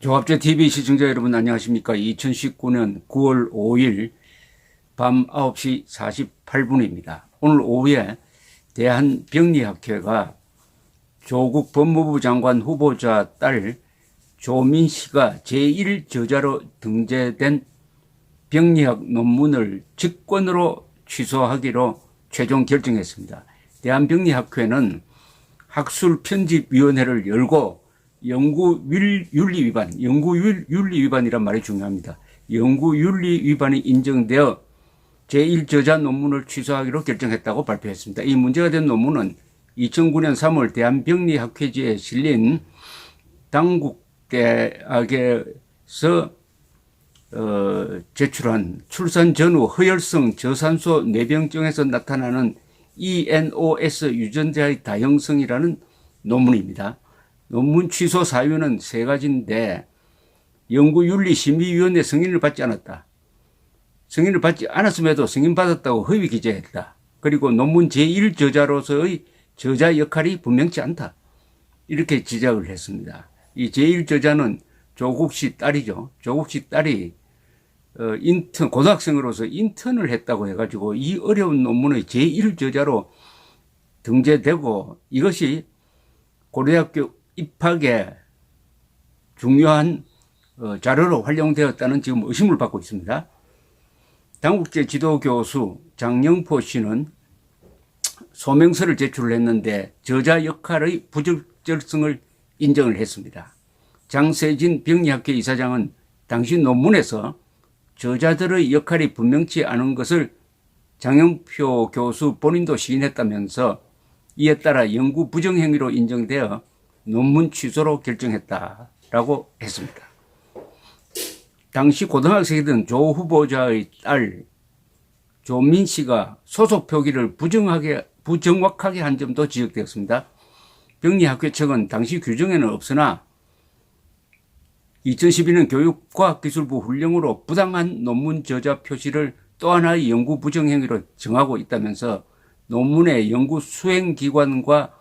조합제TV 시청자 여러분 안녕하십니까. 2019년 9월 5일 밤 9시 48분입니다. 오늘 오후에 대한병리학회가 조국 법무부 장관 후보자 딸 조민 씨가 제1저자로 등재된 병리학 논문을 직권으로 취소하기로 최종 결정했습니다. 대한병리학회는 학술편집위원회를 열고 연구윤리 위반이란 말이 중요합니다. 연구윤리 위반이 인정되어 제1저자 논문을 취소하기로 결정했다고 발표했습니다. 이 문제가 된 논문은 2009년 3월 대한병리학회지에 실린 당국대학에서 제출한 출산 전후 허혈성 저산소 뇌병증에서 나타나는 ENOS 유전자의 다형성이라는 논문입니다. 논문 취소 사유는 세 가지인데 연구윤리심의위원회 승인을 받지 않았다. 승인을 받지 않았음에도 승인받았다고 허위 기재했다. 그리고 논문 제1저자로서의 저자 역할이 분명치 않다. 이렇게 지적을 했습니다. 이 제1저자는 조국 씨 딸이죠. 조국 씨 딸이 고등학생으로서 인턴을 했다고 해가지고 이 어려운 논문의 제1저자로 등재되고 이것이 고려대학교 입학에 중요한 자료로 활용되었다는 지금 의심을 받고 있습니다. 당국제 지도교수 장영포 씨는 소명서를 제출했는데 저자 역할의 부적절성을 인정을 했습니다. 장세진 병리학회 이사장은 당시 논문에서 저자들의 역할이 분명치 않은 것을 장영표 교수 본인도 시인했다면서 이에 따라 연구 부정행위로 인정되어 논문 취소로 결정했다라고 했습니다. 당시 고등학생이던 조 후보자의 딸 조민 씨가 소속 표기를 부정확하게 한 점도 지적되었습니다. 병리학회 측은 당시 규정에는 없으나 2012년 교육과학기술부 훈령으로 부당한 논문 저자 표시를 또 하나의 연구 부정행위로 정하고 있다면서 논문의 연구 수행기관과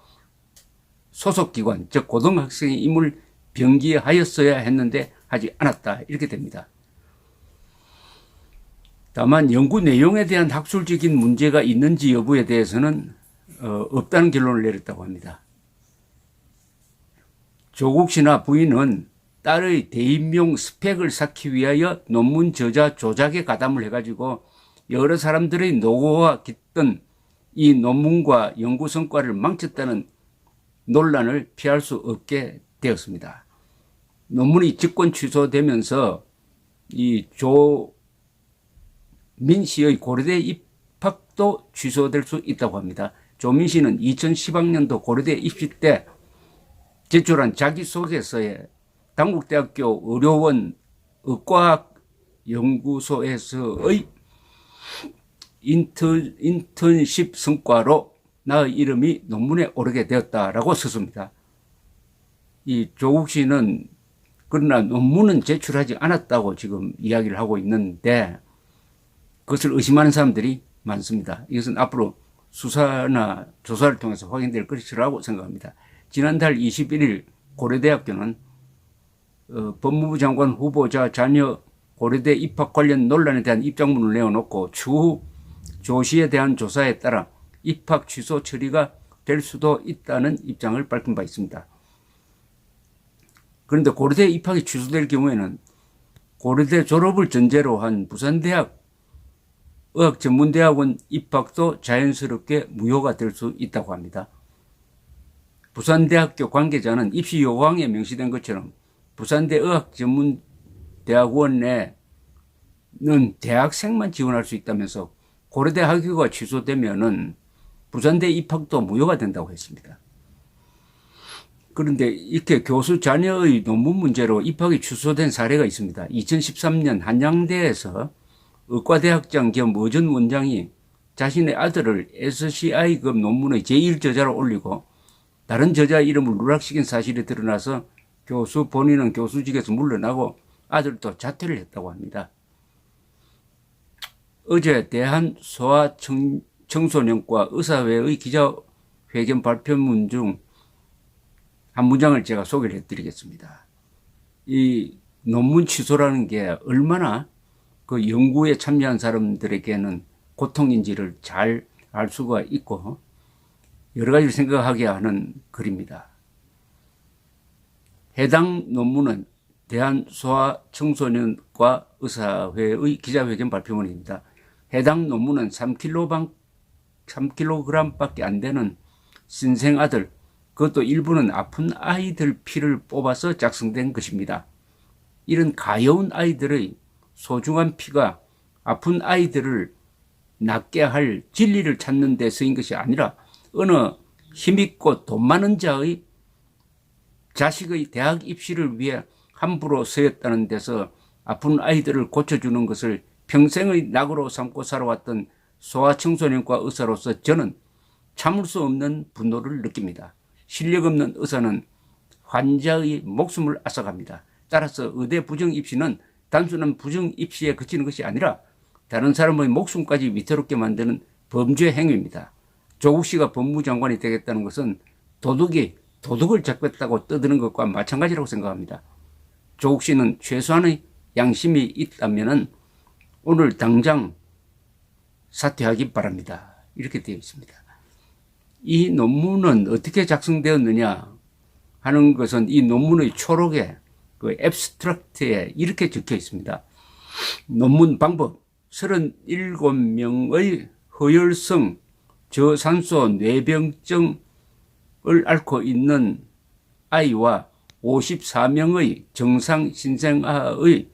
소속기관, 즉 고등학생의 임을 병기하였어야 했는데 하지 않았다. 이렇게 됩니다. 다만 연구 내용에 대한 학술적인 문제가 있는지 여부에 대해서는 없다는 결론을 내렸다고 합니다. 조국 씨나 부인은 딸의 대인명 스펙을 쌓기 위하여 논문 저자 조작에 가담을 해가지고 여러 사람들의 노고가 깃든 이 논문과 연구 성과를 망쳤다는 논란을 피할 수 없게 되었습니다. 논문이 직권 취소되면서 이 조민 씨의 고려대 입학도 취소될 수 있다고 합니다. 조민 씨는 2010학년도 고려대 입시 때 제출한 자기소개서에 당국대학교 의료원 의과학연구소에서의 인턴십 성과로 나의 이름이 논문에 오르게 되었다라고 썼습니다. 이 조국 씨는 그러나 논문은 제출하지 않았다고 지금 이야기를 하고 있는데 그것을 의심하는 사람들이 많습니다. 이것은 앞으로 수사나 조사를 통해서 확인될 것이라고 생각합니다. 지난달 21일 고려대학교는 법무부 장관 후보자 자녀 고려대 입학 관련 논란에 대한 입장문을 내어놓고 추후 조 씨에 대한 조사에 따라 입학 취소 처리가 될 수도 있다는 입장을 밝힌 바 있습니다. 그런데 고려대 입학이 취소될 경우에는 고려대 졸업을 전제로 한 부산대학 의학전문대학원 입학도 자연스럽게 무효가 될 수 있다고 합니다. 부산대학교 관계자는 입시 요강에 명시된 것처럼 부산대 의학전문대학원에는 대학생만 지원할 수 있다면서 고려대 학위가 취소되면은 부산대 입학도 무효가 된다고 했습니다. 그런데 이렇게 교수 자녀의 논문 문제로 입학이 취소된 사례가 있습니다. 2013년 한양대에서 의과대학장 겸 어전 원장이 자신의 아들을 SCI급 논문의 제1저자로 올리고 다른 저자 이름을 누락시킨 사실이 드러나서 교수 본인은 교수직에서 물러나고 아들도 자퇴를 했다고 합니다. 어제 대한소아청소년과 의사회의 기자회견 발표문 중 한 문장을 제가 소개를 해드리겠습니다. 이 논문 취소라는 게 얼마나 그 연구에 참여한 사람들에게는 고통인지를 잘 알 수가 있고 여러 가지를 생각하게 하는 글입니다. 해당 논문은 대한소아청소년과 의사회의 기자회견 발표문입니다. 해당 논문은 3kg밖에 안 되는 신생아들, 그것도 일부는 아픈 아이들 피를 뽑아서 작성된 것입니다. 이런 가여운 아이들의 소중한 피가 아픈 아이들을 낫게 할 진리를 찾는 데 쓰인 것이 아니라 어느 힘있고 돈 많은 자의 자식의 대학 입시를 위해 함부로 쓰였다는 데서 아픈 아이들을 고쳐주는 것을 평생의 낙으로 삼고 살아왔던 소아청소년과 의사로서 저는 참을 수 없는 분노를 느낍니다. 실력 없는 의사는 환자의 목숨을 앗아갑니다. 따라서 의대 부정 입시는 단순한 부정 입시에 그치는 것이 아니라 다른 사람의 목숨까지 위태롭게 만드는 범죄 행위입니다. 조국 씨가 법무장관이 되겠다는 것은 도둑을 잡겠다고 떠드는 것과 마찬가지라고 생각합니다. 조국 씨는 최소한의 양심이 있다면 오늘 당장 사퇴하기 바랍니다. 이렇게 되어 있습니다. 이 논문은 어떻게 작성되었느냐 하는 것은 이 논문의 초록에 그 앱스트랙트에 이렇게 적혀 있습니다. 논문 방법: 37명의 허혈성 저산소 뇌병증을 앓고 있는 아이와 54명의 정상 신생아의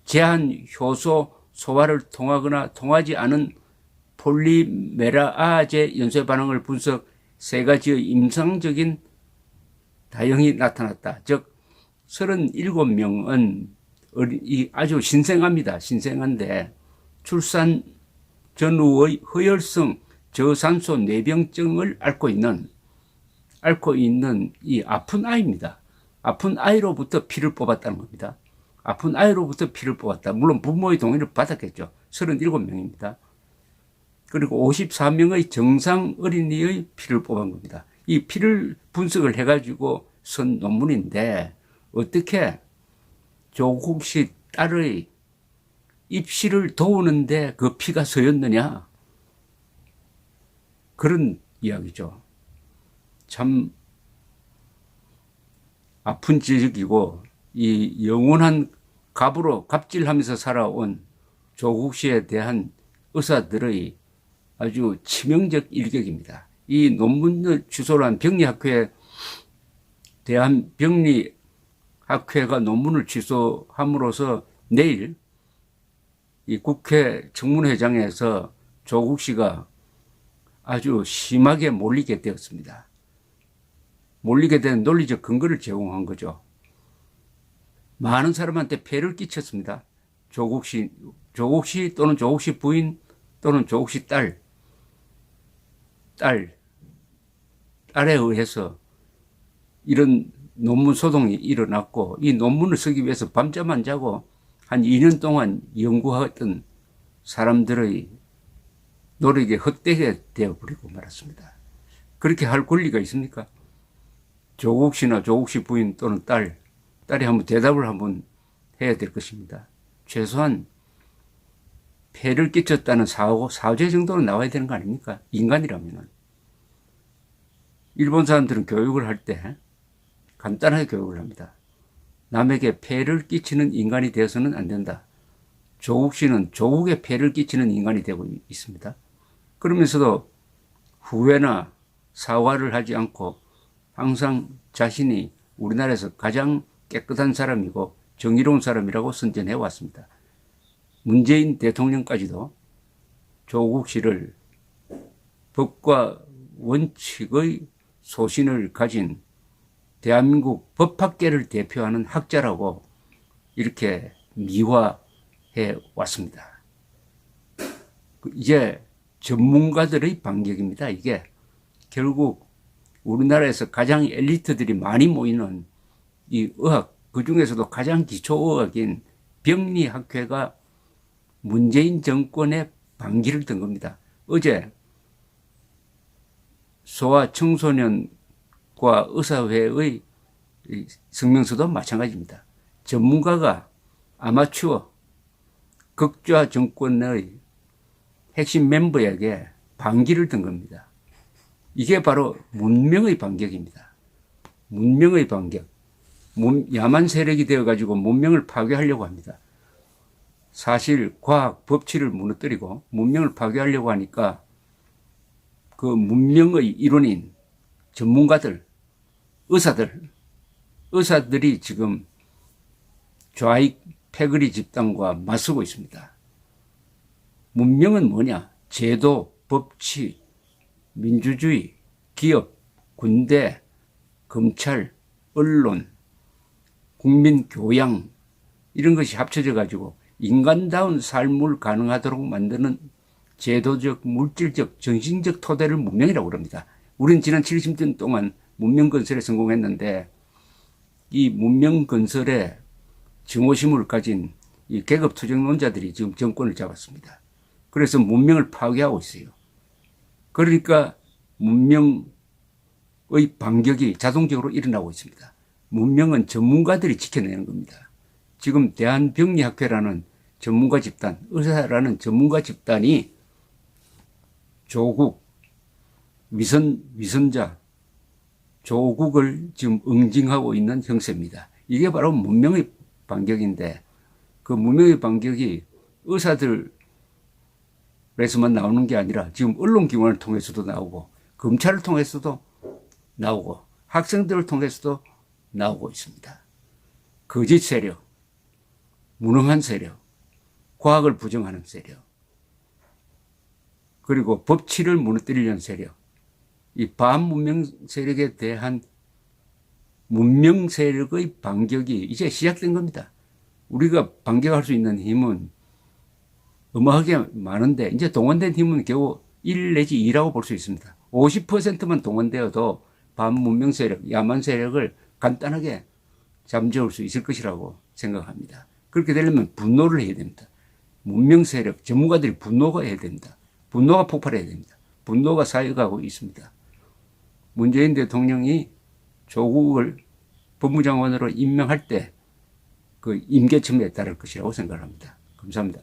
제한 효소 소화를 통하거나 통하지 않은 폴리메라아제 연쇄 반응을 분석 3가지의 임상적인 다형이 나타났다. 즉 37명은 아주 신생아입니다. 신생아인데 출산 전후의 허혈성 저산소 뇌병증을 앓고 있는 이 아픈 아이입니다. 아픈 아이로부터 피를 뽑았다는 겁니다. 아픈 아이로부터 피를 뽑았다. 물론 부모의 동의를 받았겠죠. 37명입니다. 그리고 54명의 정상 어린이의 피를 뽑은 겁니다. 이 피를 분석을 해가지고 쓴 논문인데 어떻게 조국 씨 딸의 입시를 도우는데 그 피가 서였느냐, 그런 이야기죠. 참 아픈 지적이고 이 영원한 갑으로 갑질하면서 살아온 조국 씨에 대한 의사들의 아주 치명적 일격입니다. 이 논문을 취소를 한 병리학회, 대한병리학회가 논문을 취소함으로써 내일 이 국회 청문회장에서 조국 씨가 아주 심하게 몰리게 되었습니다. 몰리게 된 논리적 근거를 제공한 거죠. 많은 사람한테 폐를 끼쳤습니다. 조국 씨 또는 조국 씨 부인 또는 조국 씨 딸에 의해서 이런 논문 소동이 일어났고 이 논문을 쓰기 위해서 밤잠 안 자고 한 2년 동안 연구했던 사람들의 노력이 헛되게 되어버리고 말았습니다. 그렇게 할 권리가 있습니까? 조국 씨나 조국 씨 부인 또는 딸이 한번 대답을 한번 해야 될 것입니다. 최소한 폐를 끼쳤다는 사죄 정도는 나와야 되는 거 아닙니까? 인간이라면은. 일본 사람들은 교육을 할 때 간단하게 교육을 합니다. 남에게 폐를 끼치는 인간이 되어서는 안 된다. 조국 씨는 조국에 폐를 끼치는 인간이 되고 있습니다. 그러면서도 후회나 사과를 하지 않고 항상 자신이 우리나라에서 가장 깨끗한 사람이고 정의로운 사람이라고 선전해 왔습니다. 문재인 대통령까지도 조국 씨를 법과 원칙의 소신을 가진 대한민국 법학계를 대표하는 학자라고 이렇게 미화해 왔습니다. 이제 전문가들의 반격입니다. 이게 결국 우리나라에서 가장 엘리트들이 많이 모이는 이 의학, 그중에서도 가장 기초의학인 병리학회가 문재인 정권의 반기를 든 겁니다. 어제 소아청소년과 의사회의 성명서도 마찬가지입니다. 전문가가 아마추어 극좌 정권의 핵심 멤버에게 반기를 든 겁니다. 이게 바로 문명의 반격입니다. 문명의 반격. 야만 세력이 되어가지고 문명을 파괴하려고 합니다. 사실 과학 법치를 무너뜨리고 문명을 파괴하려고 하니까 그 문명의 일원인 전문가들, 의사들이 지금 좌익 패거리 집단과 맞서고 있습니다. 문명은 뭐냐? 제도, 법치, 민주주의, 기업, 군대, 검찰, 언론, 국민 교양 이런 것이 합쳐져 가지고 인간다운 삶을 가능하도록 만드는 제도적, 물질적, 정신적 토대를 문명이라고 그럽니다. 우리는 지난 70년 동안 문명 건설에 성공했는데 이 문명 건설에 증오심을 가진 이 계급 투쟁론자들이 지금 정권을 잡았습니다. 그래서 문명을 파괴하고 있어요. 그러니까 문명의 반격이 자동적으로 일어나고 있습니다. 문명은 전문가들이 지켜내는 겁니다. 지금 대한병리학회라는 전문가 집단, 의사라는 전문가 집단이 조국, 위선자, 조국을 지금 응징하고 있는 형세입니다. 이게 바로 문명의 반격인데 그 문명의 반격이 의사들에서만 나오는 게 아니라 지금 언론기관을 통해서도 나오고 검찰을 통해서도 나오고 학생들을 통해서도 나오고 있습니다. 거짓 세력, 무능한 세력, 과학을 부정하는 세력, 그리고 법치를 무너뜨리려는 세력, 이 반문명 세력에 대한 문명 세력의 반격이 이제 시작된 겁니다. 우리가 반격할 수 있는 힘은 어마하게 많은데 이제 동원된 힘은 겨우 1 내지 2라고 볼 수 있습니다. 50%만 동원되어도 반문명 세력, 야만 세력을 간단하게 잠재울 수 있을 것이라고 생각합니다. 그렇게 되려면 분노를 해야 됩니다. 문명 세력, 전문가들이 분노가 해야 됩니다. 분노가 폭발해야 됩니다. 분노가 쌓여가고 있습니다. 문재인 대통령이 조국을 법무장관으로 임명할 때 그 임계점에 따를 것이라고 생각합니다. 감사합니다.